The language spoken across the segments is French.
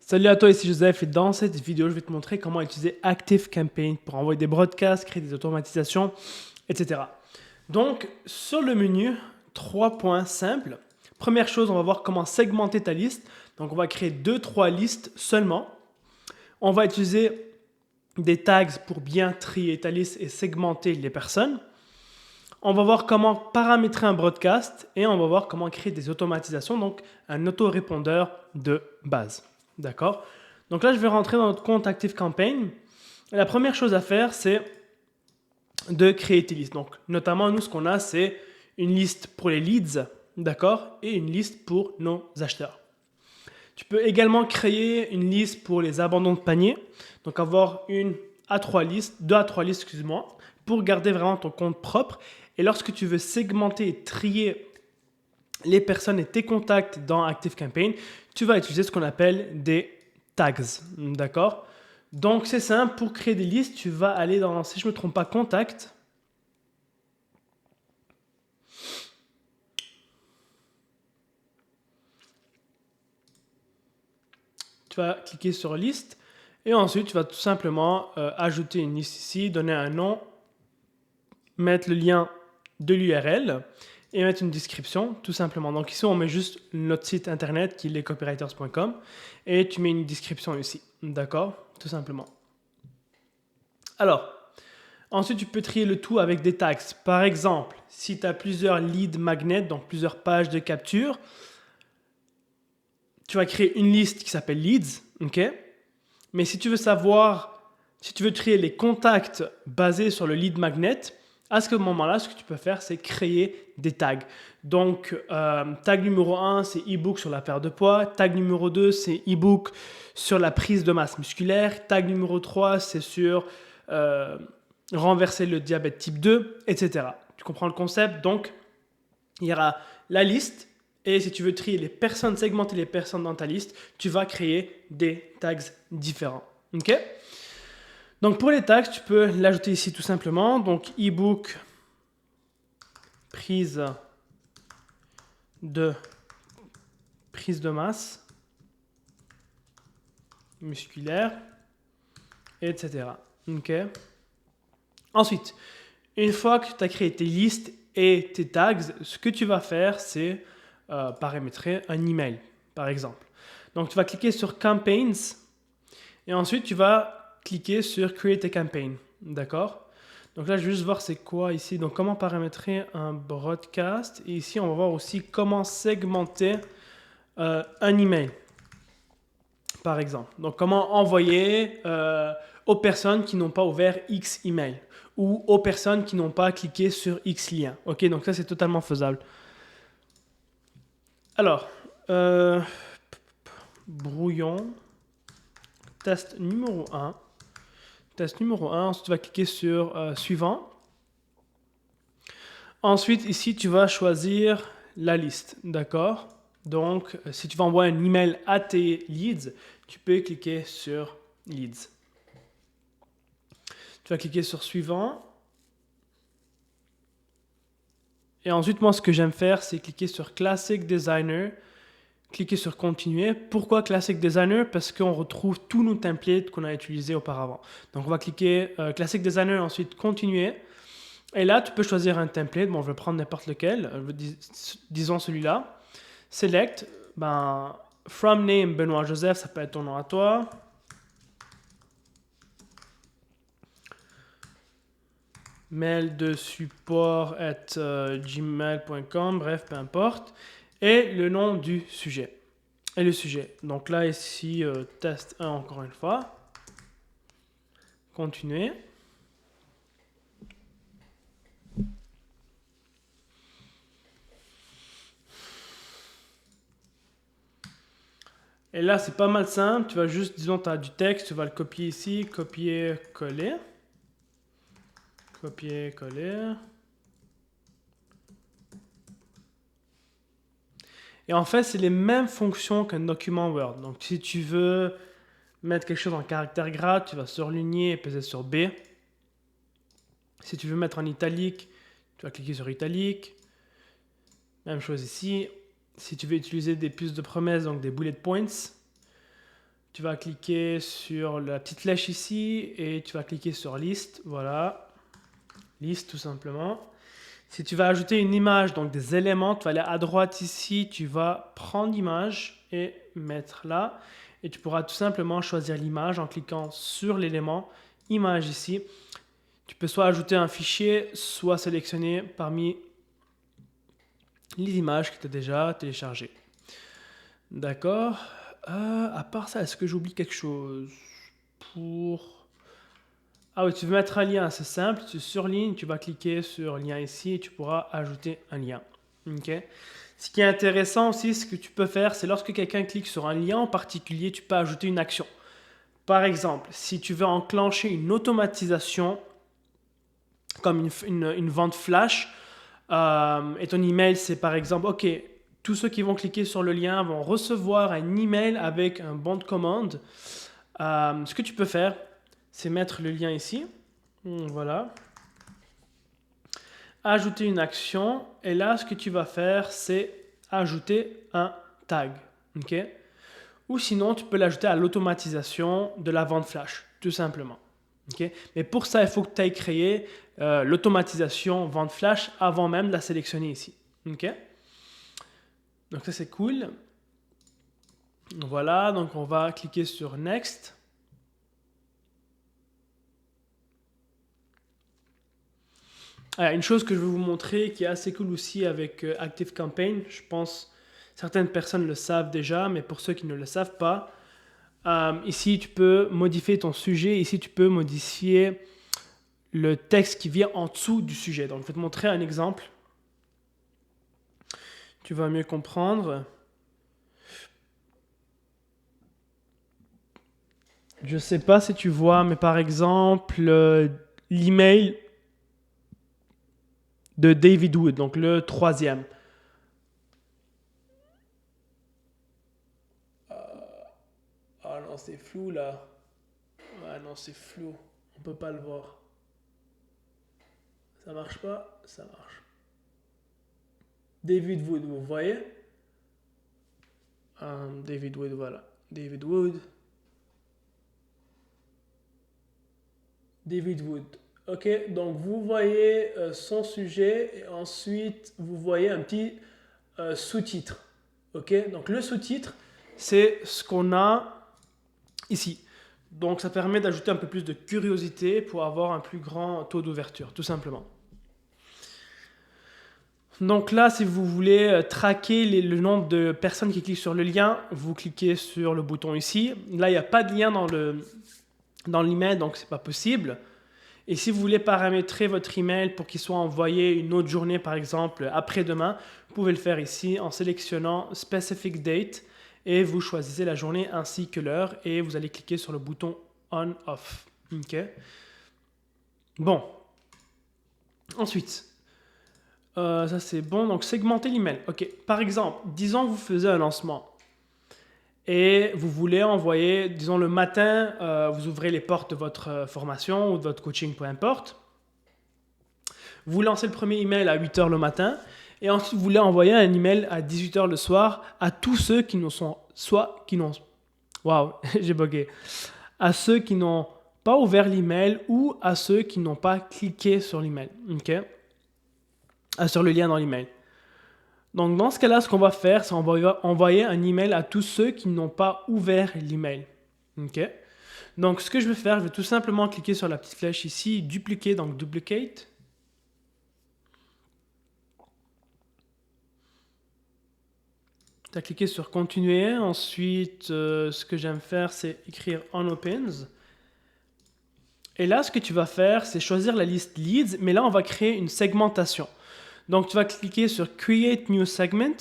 Salut à toi, ici Joseph et dans cette vidéo, je vais te montrer comment utiliser ActiveCampaign pour envoyer des broadcasts, créer des automatisations, etc. Donc, sur le menu, 3 points simples. Première chose, on va voir comment segmenter ta liste. Donc, on va créer 2-3 listes seulement. On va utiliser des tags pour bien trier ta liste et segmenter les personnes. On va voir comment paramétrer un broadcast et on va voir comment créer des automatisations, donc un autorépondeur de base. D'accord? Donc là, je vais rentrer dans notre compte ActiveCampaign. La première chose à faire, c'est de créer tes listes. Donc, notamment, nous, ce qu'on a, c'est une liste pour les leads, d'accord? Et une liste pour nos acheteurs. Tu peux également créer une liste pour les abandons de panier. Donc, avoir 2 à 3 listes, excuse-moi, pour garder vraiment ton compte propre. Et lorsque tu veux segmenter et trier les personnes et tes contacts dans ActiveCampaign, tu vas utiliser ce qu'on appelle des tags. D'accord? Donc, c'est simple. Pour créer des listes, tu vas aller dans, si je ne me trompe pas, Contact. Tu vas cliquer sur Liste. Et ensuite, tu vas tout simplement ajouter une liste ici, donner un nom, mettre le lien de l'URL et mettre une description, tout simplement. Donc ici, on met juste notre site internet qui est lescopywriters.com et tu mets une description ici. D'accord? Tout simplement. Alors, ensuite, tu peux trier le tout avec des tags. Par exemple, si tu as plusieurs lead magnets, donc plusieurs pages de capture, tu vas créer une liste qui s'appelle leads, ok? Mais si tu veux savoir, si tu veux trier les contacts basés sur le lead magnet, à ce moment-là, ce que tu peux faire, c'est créer des tags. Donc, tag numéro 1, c'est e-book sur la perte de poids. Tag numéro 2, c'est e-book sur la prise de masse musculaire. Tag numéro 3, c'est sur renverser le diabète type 2, etc. Tu comprends le concept? Donc, il y aura la liste. Et si tu veux trier les personnes, segmenter les personnes dans ta liste, tu vas créer des tags différents. Ok? Donc pour les tags, tu peux l'ajouter ici tout simplement. Donc e-book, prise de masse musculaire, etc. Ok? Ensuite, une fois que tu as créé tes listes et tes tags, ce que tu vas faire, c'est paramétrer un email, par exemple. Donc tu vas cliquer sur Campaigns et ensuite tu vas cliquer sur Create a Campaign. D'accord? Donc là, je vais juste voir c'est quoi ici. Donc comment paramétrer un broadcast. Et ici, on va voir aussi comment segmenter un email, par exemple. Donc comment envoyer aux personnes qui n'ont pas ouvert X email ou aux personnes qui n'ont pas cliqué sur X lien. Ok, donc ça, c'est totalement faisable. Alors, brouillon, test numéro 1. Test numéro 1, ensuite tu vas cliquer sur suivant. Ensuite, ici, tu vas choisir la liste, d'accord? Donc, si tu vas envoyer un email à tes leads, tu peux cliquer sur leads. Tu vas cliquer sur suivant. Et ensuite, moi, ce que j'aime faire, c'est cliquer sur Classic Designer, cliquer sur continuer. Pourquoi Classic Designer? Parce qu'on retrouve tous nos templates qu'on a utilisés auparavant. Donc, on va cliquer Classic Designer, ensuite continuer. Et là, tu peux choisir un template. Bon, je vais prendre n'importe lequel. Disons celui-là. Select. From name Benoît Joseph, ça peut être ton nom à toi. Mail de support at gmail.com, bref, peu importe. Et le nom du sujet. Et le sujet. Donc là, ici, test 1 encore une fois. Continuer. Et là, c'est pas mal simple. Tu vas juste, disons, tu as du texte, tu vas le copier ici, copier, coller. Copier, coller. Et en fait, c'est les mêmes fonctions qu'un document Word. Donc, si tu veux mettre quelque chose en caractère gras, tu vas surligner et peser sur B. Si tu veux mettre en italique, tu vas cliquer sur italique. Même chose ici. Si tu veux utiliser des puces de promesse, donc des bullet points, Tu vas cliquer sur la petite flèche ici et tu vas cliquer sur liste. Voilà, liste tout simplement. Si tu vas ajouter une image, donc des éléments, tu vas aller à droite ici, tu vas prendre l'image et mettre là. Et tu pourras tout simplement choisir l'image en cliquant sur l'élément image ici. Tu peux soit ajouter un fichier, soit sélectionner parmi les images que tu as déjà téléchargées. D'accord. À part ça, est-ce que j'oublie quelque chose Ah oui, tu veux mettre un lien, c'est simple. Tu surlignes, tu vas cliquer sur lien ici et tu pourras ajouter un lien. Ok. Ce qui est intéressant aussi, ce que tu peux faire, c'est lorsque quelqu'un clique sur un lien en particulier, tu peux ajouter une action. Par exemple, si tu veux enclencher une automatisation, comme une vente flash, et ton email, c'est par exemple, OK, tous ceux qui vont cliquer sur le lien vont recevoir un email avec un bon de commande. Ce que tu peux faire, c'est mettre le lien ici. Voilà. Ajouter une action. Et là, ce que tu vas faire, c'est ajouter un tag. OK? Ou sinon, tu peux l'ajouter à l'automatisation de la vente flash, tout simplement. Okay? Mais pour ça, il faut que tu ailles créer l'automatisation vente flash avant même de la sélectionner ici. Okay? Donc ça, c'est cool. Voilà, donc on va cliquer sur Next. Alors, une chose que je vais vous montrer qui est assez cool aussi avec ActiveCampaign, je pense certaines personnes le savent déjà, mais pour ceux qui ne le savent pas, ici tu peux modifier ton sujet, ici tu peux modifier le texte qui vient en dessous du sujet. Donc je vais te montrer un exemple. Tu vas mieux comprendre. Je ne sais pas si tu vois, mais par exemple, l'email de David Wood, donc le troisième. Ah non, c'est flou là. Ah non, c'est flou. On peut pas le voir. Ça marche pas? Ça marche. David Wood, vous voyez? David Wood, voilà. David Wood. David Wood. Ok, donc vous voyez son sujet et ensuite vous voyez un petit sous-titre. Ok, donc le sous-titre, c'est ce qu'on a ici. Donc ça permet d'ajouter un peu plus de curiosité pour avoir un plus grand taux d'ouverture, tout simplement. Donc là, si vous voulez traquer le nombre de personnes qui cliquent sur le lien, vous cliquez sur le bouton ici. Là, il n'y a pas de lien dans l'email, donc c'est pas possible. Et si vous voulez paramétrer votre email pour qu'il soit envoyé une autre journée, par exemple après-demain, vous pouvez le faire ici en sélectionnant Specific Date et vous choisissez la journée ainsi que l'heure et vous allez cliquer sur le bouton On/Off. Ok. Bon. Ensuite, ça c'est bon. Donc segmenter l'email. Ok. Par exemple, disons que vous faisiez un lancement et vous voulez envoyer, disons le matin, vous ouvrez les portes de votre formation ou de votre coaching, peu importe. Vous lancez le premier email à 8 h le matin et ensuite vous voulez envoyer un email à 18 h le soir à tous ceux qui n'ont waouh, j'ai bugué. À ceux qui n'ont pas ouvert l'email ou à ceux qui n'ont pas cliqué sur l'email. OK? Sur le lien dans l'email. Donc dans ce cas-là, ce qu'on va faire, c'est envoyer un email à tous ceux qui n'ont pas ouvert l'email. OK? Donc ce que je vais faire, je vais tout simplement cliquer sur la petite flèche ici, dupliquer, donc duplicate. Tu as cliqué sur continuer. Ensuite, ce que j'aime faire, c'est écrire on opens. Et là, ce que tu vas faire, c'est choisir la liste leads, mais là, on va créer une segmentation. Donc, tu vas cliquer sur create new segment.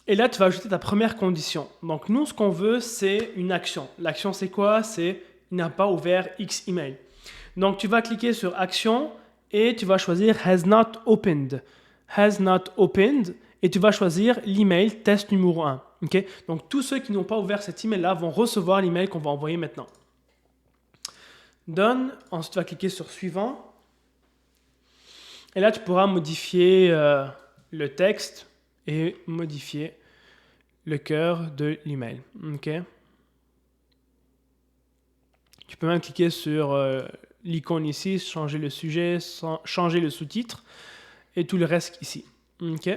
Et là, tu vas ajouter ta première condition. Donc, nous, ce qu'on veut, c'est une action. L'action, c'est quoi? C'est il n'a pas ouvert X email. Donc, tu vas cliquer sur action et tu vas choisir has not opened. Has not opened. Et tu vas choisir l'email test numéro 1. Okay? Donc, tous ceux qui n'ont pas ouvert cet email-là vont recevoir l'email qu'on va envoyer maintenant. Done. Ensuite, tu vas cliquer sur suivant. Et là, tu pourras modifier le texte et modifier le cœur de l'email. Okay? Tu peux même cliquer sur l'icône ici, changer le sujet, changer le sous-titre et tout le reste ici. OK.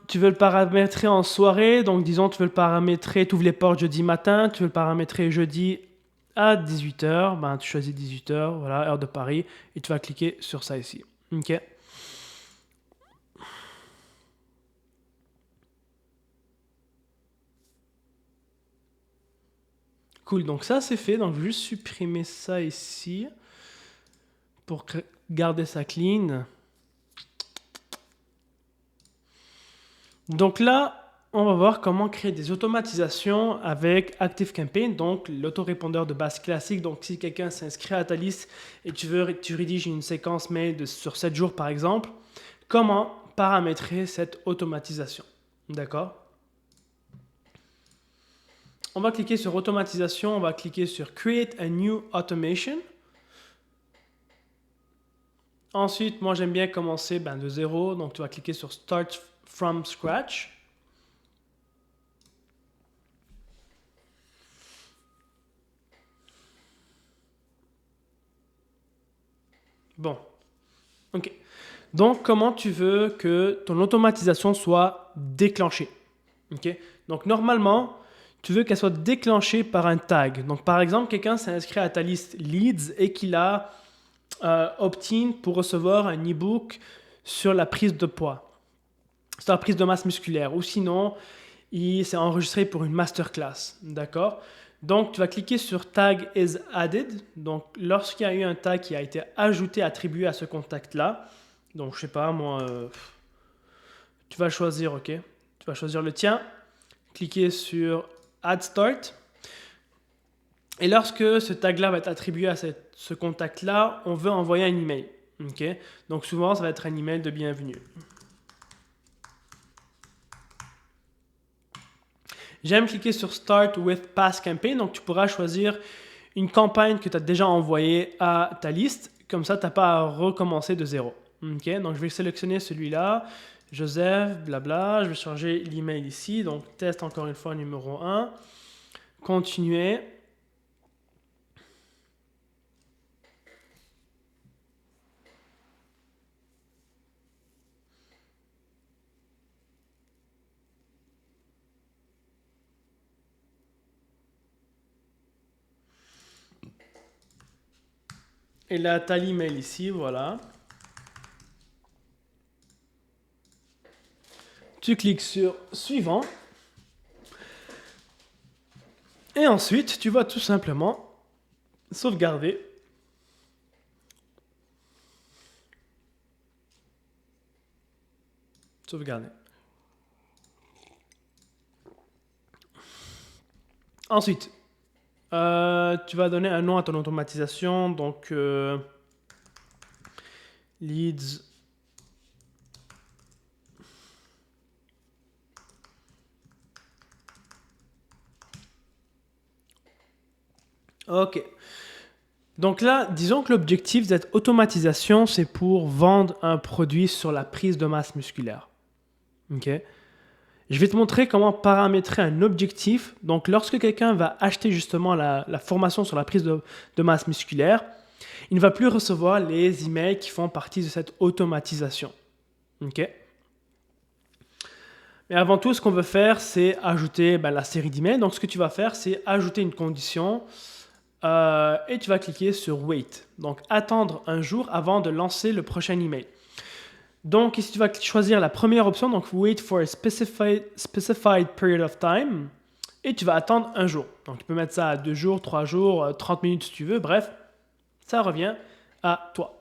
Tu veux le paramétrer en soirée, donc disons tu veux le paramétrer, tu ouvres les portes jeudi matin, tu veux le paramétrer jeudi à 18h, ben, tu choisis 18h, voilà, heure de Paris, et tu vas cliquer sur ça ici. OK. Cool, donc ça c'est fait, donc je vais juste supprimer ça ici pour garder ça clean. Donc là, on va voir comment créer des automatisations avec ActiveCampaign, donc l'autorépondeur de base classique. Donc si quelqu'un s'inscrit à ta liste et tu rédiges une séquence mail sur 7 jours par exemple, comment paramétrer cette automatisation? D'accord? On va cliquer sur automatisation, on va cliquer sur Create a new automation. Ensuite, moi j'aime bien commencer de zéro, donc tu vas cliquer sur Start from scratch. Bon, ok. Donc, comment tu veux que ton automatisation soit déclenchée? Ok. Donc, normalement, tu veux qu'elle soit déclenchée par un tag. Donc, par exemple, quelqu'un s'est inscrit à ta liste Leads et qu'il a opt-in pour recevoir un e-book sur la prise de poids, sur la prise de masse musculaire. Ou sinon, il s'est enregistré pour une masterclass. D'accord? Donc, tu vas cliquer sur Tag is added. Donc, lorsqu'il y a eu un tag qui a été ajouté, attribué à ce contact-là, donc je sais pas, moi, tu vas choisir, ok? Tu vas choisir le tien, cliquer sur Add Start. Et lorsque ce tag-là va être attribué à ce contact-là, on veut envoyer un email. Ok? Donc, souvent, ça va être un email de bienvenue. J'aime cliquer sur Start with Past Campaign. Donc, tu pourras choisir une campagne que tu as déjà envoyée à ta liste. Comme ça, tu n'as pas à recommencer de zéro. Okay, donc, je vais sélectionner celui-là. Joseph, blabla. Je vais changer l'email ici. Donc, test encore une fois numéro 1. Continuer. Et là, tu as l'email ici. Voilà. Tu cliques sur suivant. Et ensuite, tu vas tout simplement sauvegarder. Sauvegarder. Ensuite, tu vas donner un nom à ton automatisation. Donc, leads. Ok. Donc là, disons que l'objectif de cette automatisation, c'est pour vendre un produit sur la prise de masse musculaire. Ok. Je vais te montrer comment paramétrer un objectif. Donc, lorsque quelqu'un va acheter justement la formation sur la prise de masse musculaire, il ne va plus recevoir les emails qui font partie de cette automatisation. Ok. Mais avant tout, ce qu'on veut faire, c'est ajouter la série d'emails. Donc, ce que tu vas faire, c'est ajouter une condition et tu vas cliquer sur Wait. Donc, attendre un jour avant de lancer le prochain email. Donc, ici, tu vas choisir la première option, donc Wait for a specified period of time, et tu vas attendre un jour. Donc, tu peux mettre ça à 2 jours, 3 jours, 30 minutes si tu veux, bref, ça revient à toi.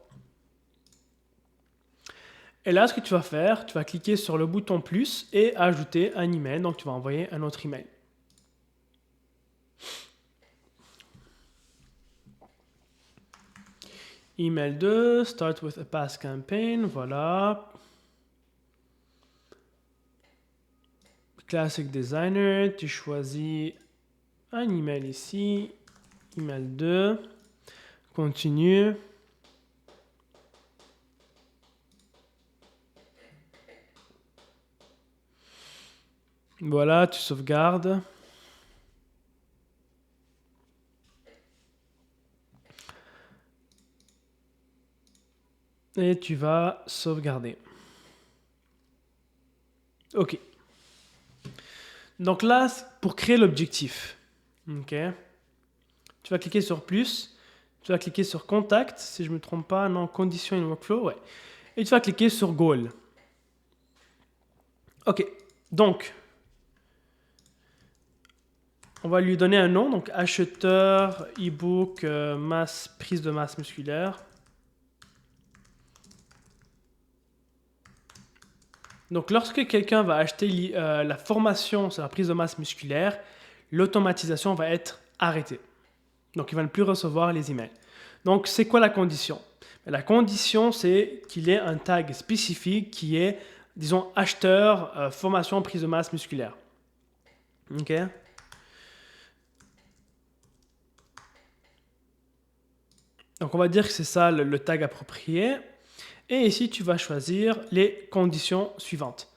Et là, ce que tu vas faire, tu vas cliquer sur le bouton plus et ajouter un email, donc tu vas envoyer un autre email. Email 2, start with a past campaign, voilà. Classic Designer, tu choisis un email ici, email 2, continue. Voilà, tu sauvegardes. Et tu vas sauvegarder. OK. Donc là, pour créer l'objectif, OK, tu vas cliquer sur plus, tu vas cliquer sur contact, si je ne me trompe pas, non, condition et workflow, ouais. Et tu vas cliquer sur goal. OK, donc, on va lui donner un nom, donc acheteur, e-book, prise de masse musculaire. Donc, lorsque quelqu'un va acheter la formation sur la prise de masse musculaire, l'automatisation va être arrêtée. Donc, il va ne plus recevoir les emails. Donc, c'est quoi la condition? La condition, c'est qu'il ait un tag spécifique qui est, disons, acheteur, formation, prise de masse musculaire. OK? Donc, on va dire que c'est ça le tag approprié. Et ici, tu vas choisir les conditions suivantes.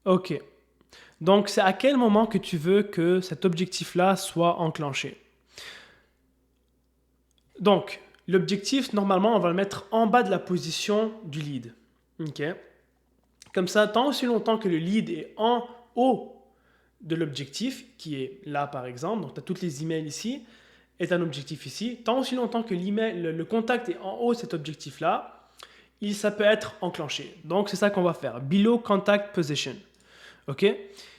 OK. Donc, c'est à quel moment que tu veux que cet objectif-là soit enclenché? Donc, l'objectif, normalement, on va le mettre en bas de la position du lead. OK? Comme ça, tant aussi longtemps que le lead est en haut de l'objectif, qui est là par exemple, donc tu as toutes les emails ici, est un objectif ici, tant aussi longtemps que le contact est en haut de cet objectif-là, ça peut être enclenché. Donc c'est ça qu'on va faire, below contact position. OK?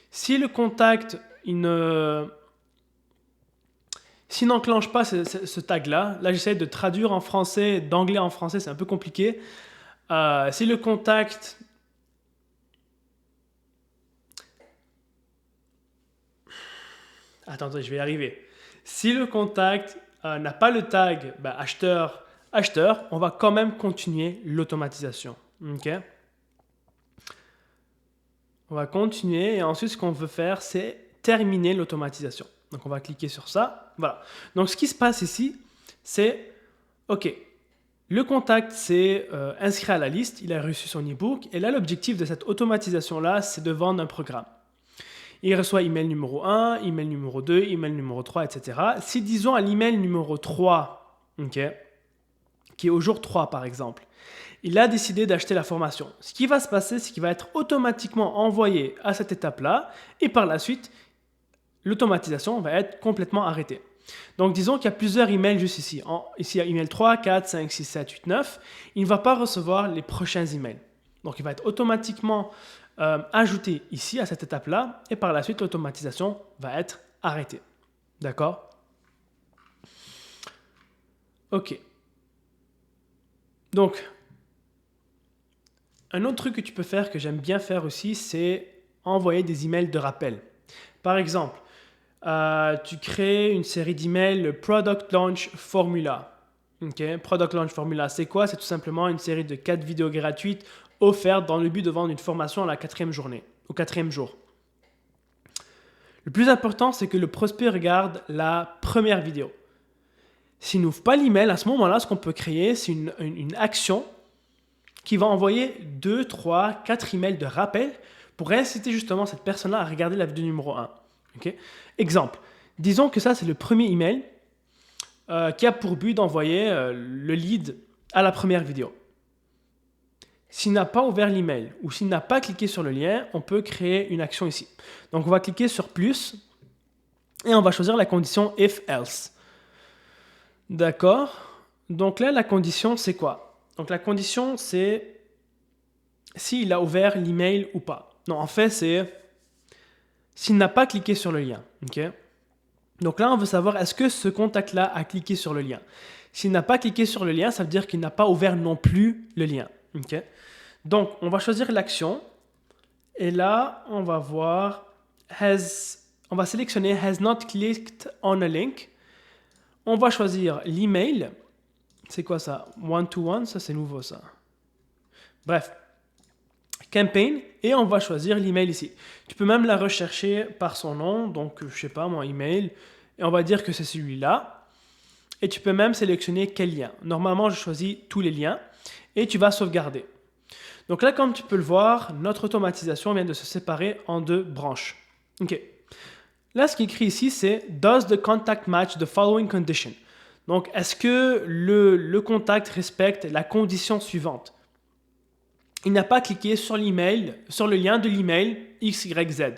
Si le contact, s'il n'enclenche pas ce tag-là, là j'essaie de traduire en français, d'anglais en français, c'est un peu compliqué. Si le contact... Attends, je vais y arriver. Si le contact n'a pas le tag acheteur, on va quand même continuer l'automatisation. OK? On va continuer et ensuite ce qu'on veut faire, c'est terminer l'automatisation. Donc on va cliquer sur ça. Voilà. Donc ce qui se passe ici, c'est OK. Le contact s'est inscrit à la liste, il a reçu son e-book et là l'objectif de cette automatisation-là, c'est de vendre un programme. Il reçoit email numéro 1, email numéro 2, email numéro 3, etc. Si disons à l'email numéro 3, okay, qui est au jour 3 par exemple, il a décidé d'acheter la formation. Ce qui va se passer, c'est qu'il va être automatiquement envoyé à cette étape-là et par la suite, l'automatisation va être complètement arrêtée. Donc disons qu'il y a plusieurs emails juste ici. Ici, il y a email 3, 4, 5, 6, 7, 8, 9. Il ne va pas recevoir les prochains emails. Donc il va être automatiquement ajouté ici à cette étape-là et par la suite, l'automatisation va être arrêtée. D'accord? OK. Donc, un autre truc que tu peux faire, que j'aime bien faire aussi, c'est envoyer des emails de rappel. Par exemple, tu crées une série d'emails Product Launch Formula. Okay? Product Launch Formula, c'est quoi? C'est tout simplement une série de 4 vidéos gratuites offertes dans le but de vendre une formation à la 4e journée, au 4e jour. Le plus important, c'est que le prospect regarde la première vidéo. S'il n'ouvre pas l'email, à ce moment-là, ce qu'on peut créer, c'est une action qui va envoyer 2, 3, 4 emails de rappel pour inciter justement cette personne-là à regarder la vidéo numéro 1. Okay? Exemple, disons que ça, c'est le premier email qui a pour but d'envoyer le lead à la première vidéo. S'il n'a pas ouvert l'email ou s'il n'a pas cliqué sur le lien, on peut créer une action ici. Donc, on va cliquer sur plus et on va choisir la condition if else. D'accord? Donc là, la condition, c'est quoi? Donc la condition, c'est s'il a ouvert l'email ou pas. Non, en fait, c'est s'il n'a pas cliqué sur le lien. Okay? Donc là, on veut savoir est-ce que ce contact-là a cliqué sur le lien. S'il n'a pas cliqué sur le lien, ça veut dire qu'il n'a pas ouvert non plus le lien. Okay? Donc, on va choisir l'action. Et là, on va voir on va sélectionner has not clicked on a link. On va choisir l'email. C'est quoi ça? One-to-one, ça c'est nouveau ça. Bref. Campaign. Et on va choisir l'email ici. Tu peux même la rechercher par son nom. Donc, je sais pas, mon email. Et on va dire que c'est celui-là. Et tu peux même sélectionner quel lien. Normalement, je choisis tous les liens. Et tu vas sauvegarder. Donc là, comme tu peux le voir, notre automatisation vient de se séparer en deux branches. OK. Là, ce qui est écrit ici, c'est « Does the contact match the following condition ?» Donc, est-ce que le contact respecte la condition suivante? Il n'a pas cliqué sur l'email, sur le lien de l'email XYZ.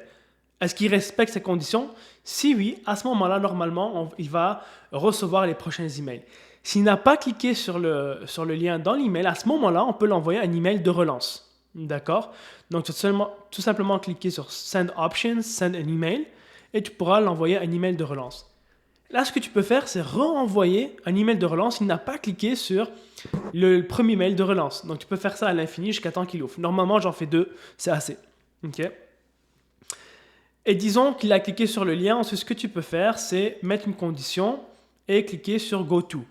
Est-ce qu'il respecte ces conditions? Si oui, à ce moment-là, normalement, il va recevoir les prochains emails. S'il n'a pas cliqué sur le lien dans l'email, à ce moment-là, on peut l'envoyer un email de relance. D'accord? Donc, tout simplement cliquer sur Send Options, Send an email, et tu pourras l'envoyer un email de relance. Là, ce que tu peux faire, c'est renvoyer un email de relance. Il n'a pas cliqué sur le premier mail de relance. Donc, tu peux faire ça à l'infini jusqu'à temps qu'il ouvre. Normalement, j'en fais 2, c'est assez. OK? Et disons qu'il a cliqué sur le lien. Ensuite, ce que tu peux faire, c'est mettre une condition et cliquer sur Go To.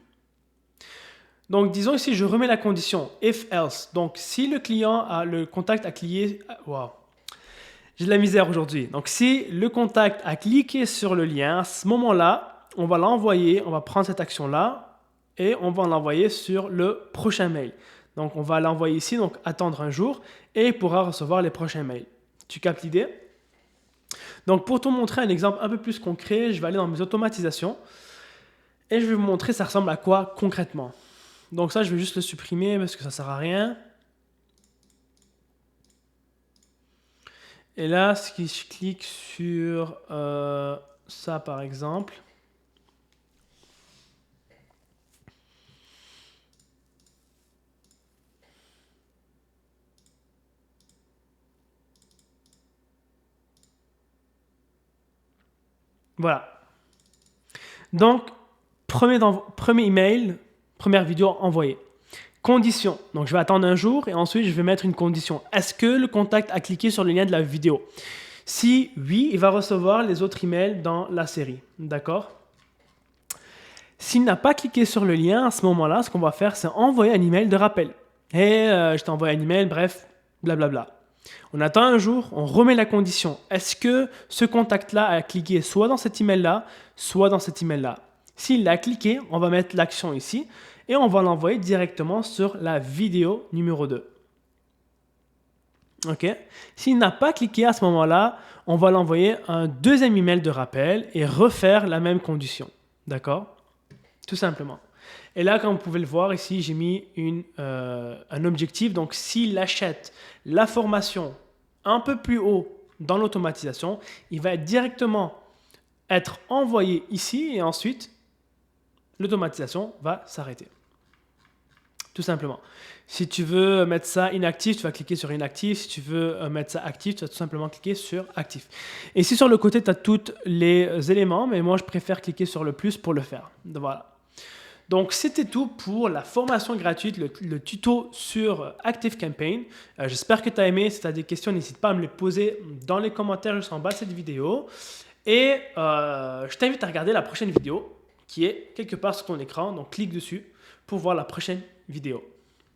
Donc, disons ici, je remets la condition if else. Donc, si le client le contact a cliqué... Wow. J'ai de la misère aujourd'hui. Donc, si le contact a cliqué sur le lien, à ce moment-là, on va l'envoyer, on va prendre cette action-là et on va l'envoyer sur le prochain mail. Donc, on va l'envoyer ici, donc attendre un jour et il pourra recevoir les prochains mails. Tu captes l'idée? Donc, pour te montrer un exemple un peu plus concret, je vais aller dans mes automatisations et je vais vous montrer ça ressemble à quoi concrètement. Donc ça, je vais juste le supprimer parce que ça ne sert à rien. Et là, si je clique sur ça par exemple, voilà. Donc, premier email, première vidéo envoyée. Condition. Donc, je vais attendre un jour et ensuite, je vais mettre une condition. Est-ce que le contact a cliqué sur le lien de la vidéo? Si oui, il va recevoir les autres emails dans la série. D'accord? S'il n'a pas cliqué sur le lien, à ce moment-là, ce qu'on va faire, c'est envoyer un email de rappel. Hey, je t'ai envoyé un email, bref, blablabla. On attend un jour, on remet la condition. Est-ce que ce contact-là a cliqué soit dans cet email-là, soit dans cet email-là? S'il l'a cliqué, on va mettre l'action ici et on va l'envoyer directement sur la vidéo numéro 2. OK? S'il n'a pas cliqué à ce moment-là, on va l'envoyer un deuxième email de rappel et refaire la même condition. D'accord? Tout simplement. Et là, comme vous pouvez le voir ici, j'ai mis un objectif. Donc, s'il achète la formation un peu plus haut dans l'automatisation, il va directement être envoyé ici et ensuite, l'automatisation va s'arrêter. Tout simplement. Si tu veux mettre ça inactif, tu vas cliquer sur inactif. Si tu veux mettre ça actif, tu vas tout simplement cliquer sur actif. Et ici, sur le côté, tu as tous les éléments, mais moi, je préfère cliquer sur le plus pour le faire. Voilà. Donc, c'était tout pour la formation gratuite, le tuto sur ActiveCampaign. J'espère que tu as aimé. Si tu as des questions, n'hésite pas à me les poser dans les commentaires juste en bas de cette vidéo. Et je t'invite à regarder la prochaine vidéo qui est quelque part sur ton écran. Donc, clique dessus pour voir la prochaine vidéo.